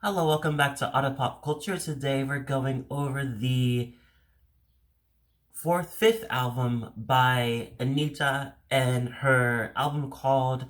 Hello, welcome back to Otter Pop Culture. Today we're going over the fifth album by Anitta and her album called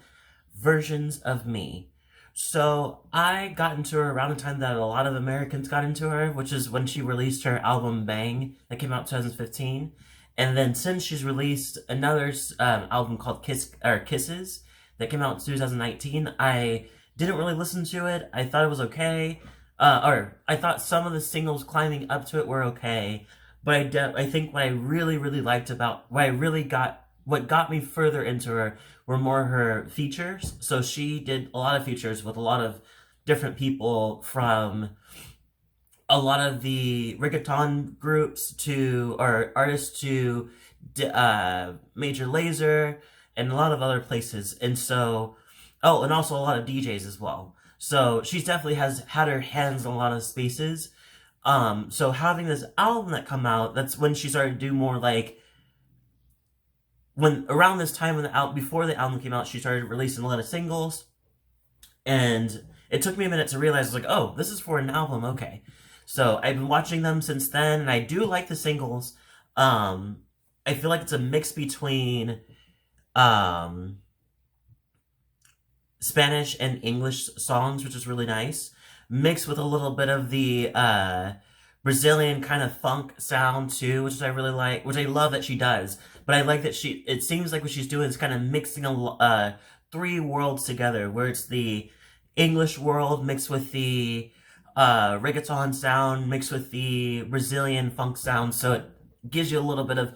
Versions of Me. So I got into her around the time that a lot of Americans got into her, which is when she released her album Bang that came out in 2015. And then since she's released another album called Kisses that came out in 2019, I didn't really listen to it. I thought it was okay. Or I thought some of the singles climbing up to it were okay. But I think what I really liked about what got me further into her were more her features. So she did a lot of features with a lot of different people, from a lot of the reggaeton groups to or artists to Major Lazer and a lot of other places. And so, oh, and also a lot of DJs as well. So she's definitely has had her hands in a lot of spaces. So having this album that come out, that's when she started to do more like when around this time when before the album came out, she started releasing a lot of singles, and it took me a minute to realize like, oh, this is for an album, okay. So I've been watching them since then, and I do like the singles. I feel like it's a mix between um Spanish and English songs, which is really nice, mixed with a little bit of the Brazilian kind of funk sound too, which I really like, which I love that she does. But I like that it seems like what she's doing is kind of mixing three worlds together, where it's the English world mixed with the reggaeton sound, mixed with the Brazilian funk sound, so it gives you a little bit of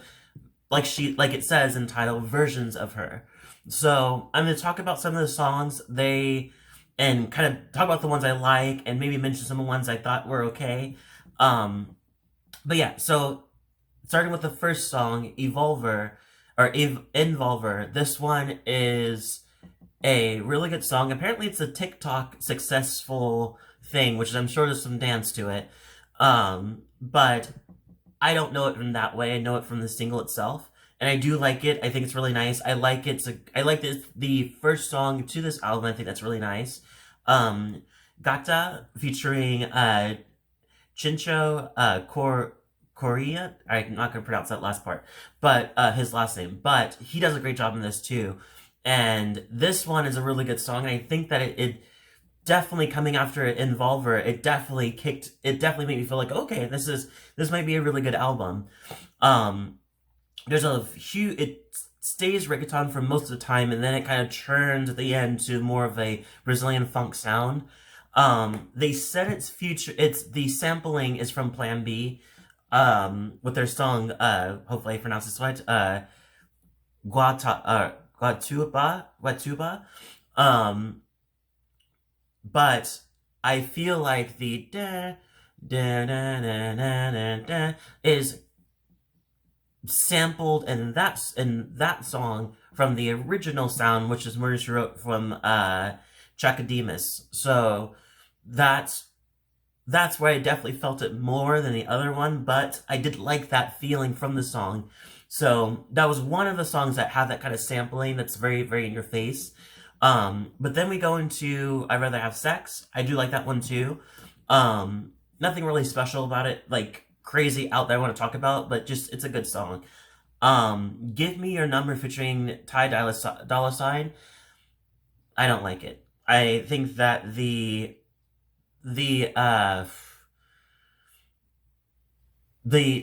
like it says in title, versions of her. So I'm going to talk about some of the songs and kind of talk about the ones I like, and maybe mention some of the ones I thought were okay. But yeah, so starting with the first song, Envolver. This one is a really good song. Apparently it's a TikTok successful thing, which I'm sure there's some dance to it. But I don't know it from that way. I know it from the single itself, and I do like it. I think it's really nice. I like the first song to this album. I think that's really nice. Gata featuring Chencho Korea. I'm not gonna pronounce that last part, but his last name. But he does a great job in this too. And this one is a really good song, and I think that it definitely, coming after Envolver, it definitely made me feel like, okay, this might be a really good album. There's a huge, it stays reggaeton for most of the time, and then it kind of turns at the end to more of a Brazilian funk sound. They said the sampling is from Plan B, with their song, hopefully I pronounced this right, Guatuba. Um, but I feel like the da da da da da da da is sampled in that song from the original sound, which is where she wrote from Chakademus. So that's where I definitely felt it more than the other one, but I did like that feeling from the song. So that was one of the songs that had that kind of sampling that's very, very in your face. But then we go into I'd Rather Have Sex. I do like that one too. Nothing really special about it, like crazy out there I want to talk about, but just it's a good song. Give Me Your Number featuring Dollar Sign. I don't like it. I think that the the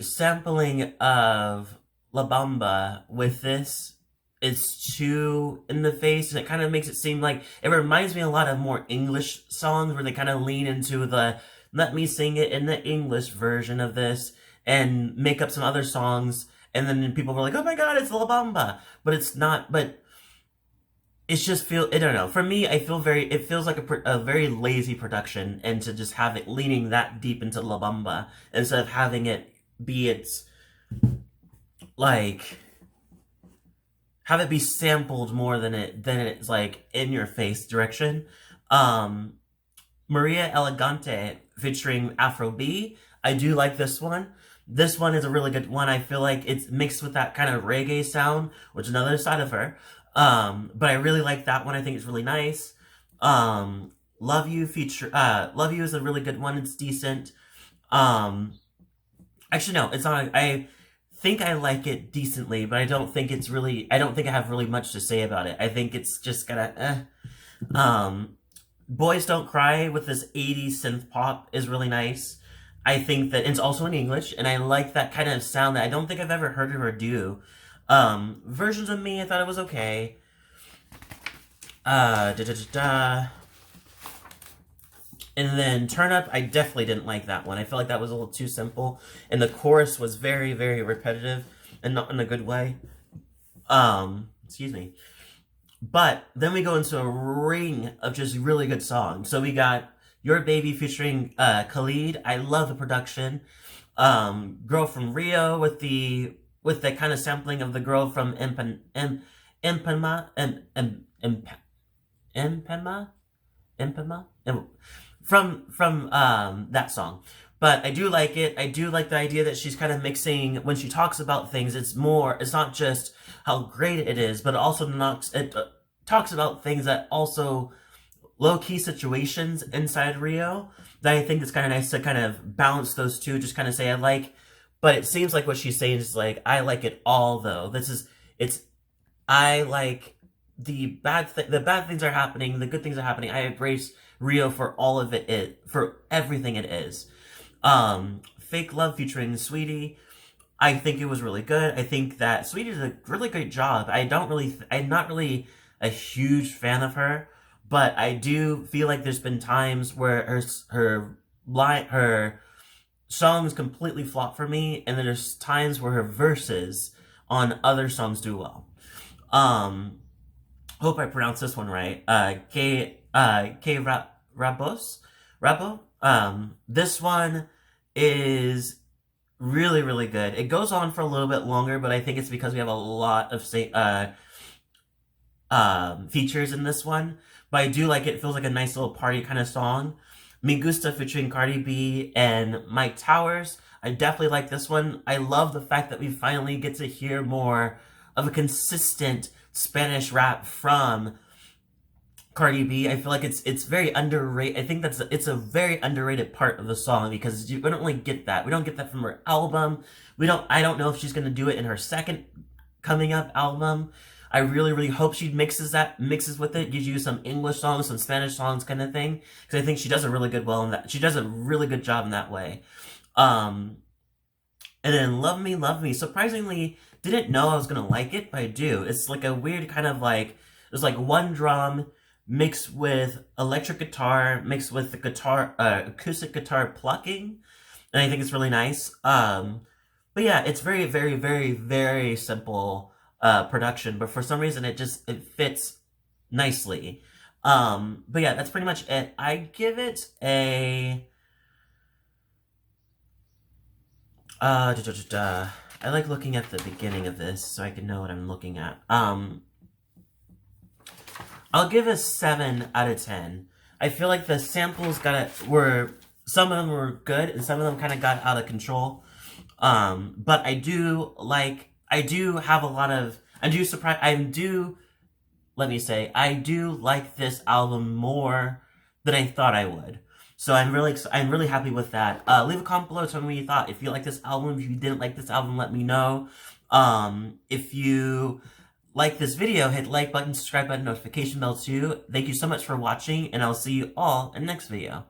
sampling of La Bamba with this is too in the face, and it kind of makes it seem like it reminds me a lot of more English songs where they kind of lean into the let me sing it in the English version of this and make up some other songs, and then people were like, oh my god, it's La Bamba, but it's not. But it's just I don't know, for me, it feels like a very lazy production, and to just have it leaning that deep into La Bamba instead of having it be like have it be sampled more than it's like in your face direction. Um, Maria Elegante featuring Afro B. I do like this one. This one is a really good one. I feel like it's mixed with that kind of reggae sound, which is another side of her. But I really like that one. I think it's really nice. Um, Love You is a really good one. It's decent. Um, Actually, no, it's not. I think I like it decently, but I don't think I have really much to say about it. I think it's just kind of Boys Don't Cry with this 80s synth pop is really nice. I think that it's also in English, and I like that kind of sound that I don't think I've ever heard her do. Versions of Me, I thought it was okay. Da da da da. And then Turn Up, I definitely didn't like that one. I felt like that was a little too simple, and the chorus was very, very repetitive, and not in a good way. Excuse me. But then we go into a ring of just really good songs. So we got Your Baby featuring Khalid. I love the production. Girl from Rio with the kind of sampling of the girl from Empema Empema from that song. But I do like it. I do like the idea that she's kind of mixing when she talks about things. It's not just how great it is, but it talks about things that also low key situations inside Rio that I think is kind of nice to kind of balance those two. Just kind of say but it seems like what she's saying is like, I like it all though. I like the bad things are happening, the good things are happening. I embrace Rio for all of for everything it is. Fake Love featuring Saweetie. I think it was really good. I think that Saweetie did a really great job. I'm not really a huge fan of her, but I do feel like there's been times where her songs completely flop for me, and then there's times where her verses on other songs do well. Hope I pronounced this one right. Rabo. This one is really, really good. It goes on for a little bit longer, but I think it's because we have a lot of features in this one. But I do like it. It feels like a nice little party kind of song. Me Gusta featuring Cardi B and Myke Towers. I definitely like this one. I love the fact that we finally get to hear more of a consistent Spanish rap from Cardi B. I feel like it's very underrated. I think it's a very underrated part of the song because we don't really get that. We don't get that from her album. I don't know if she's gonna do it in her second coming up album. I really, really hope she mixes with it, gives you some English songs, some Spanish songs kind of thing. Because I think she does a really good job in that way. And then Love Me, Love Me. Surprisingly, didn't know I was gonna like it, but I do. It's like a weird kind of like, there's like one drum mixed with electric guitar, mixed with the acoustic guitar plucking. And I think it's really nice. But yeah, it's very, very, very, very simple production, but for some reason it fits nicely. But yeah, that's pretty much it. I give it a I like looking at the beginning of this so I can know what I'm looking at. I'll give a 7 out of 10. I feel like the samples some of them were good and some of them kind of got out of control. But I do like this album more than I thought I would. So I'm really happy with that. Leave a comment below, tell me what you thought. If you like this album, if you didn't like this album, let me know. If you like this video, hit like button, subscribe button, notification bell too. Thank you so much for watching, and I'll see you all in the next video.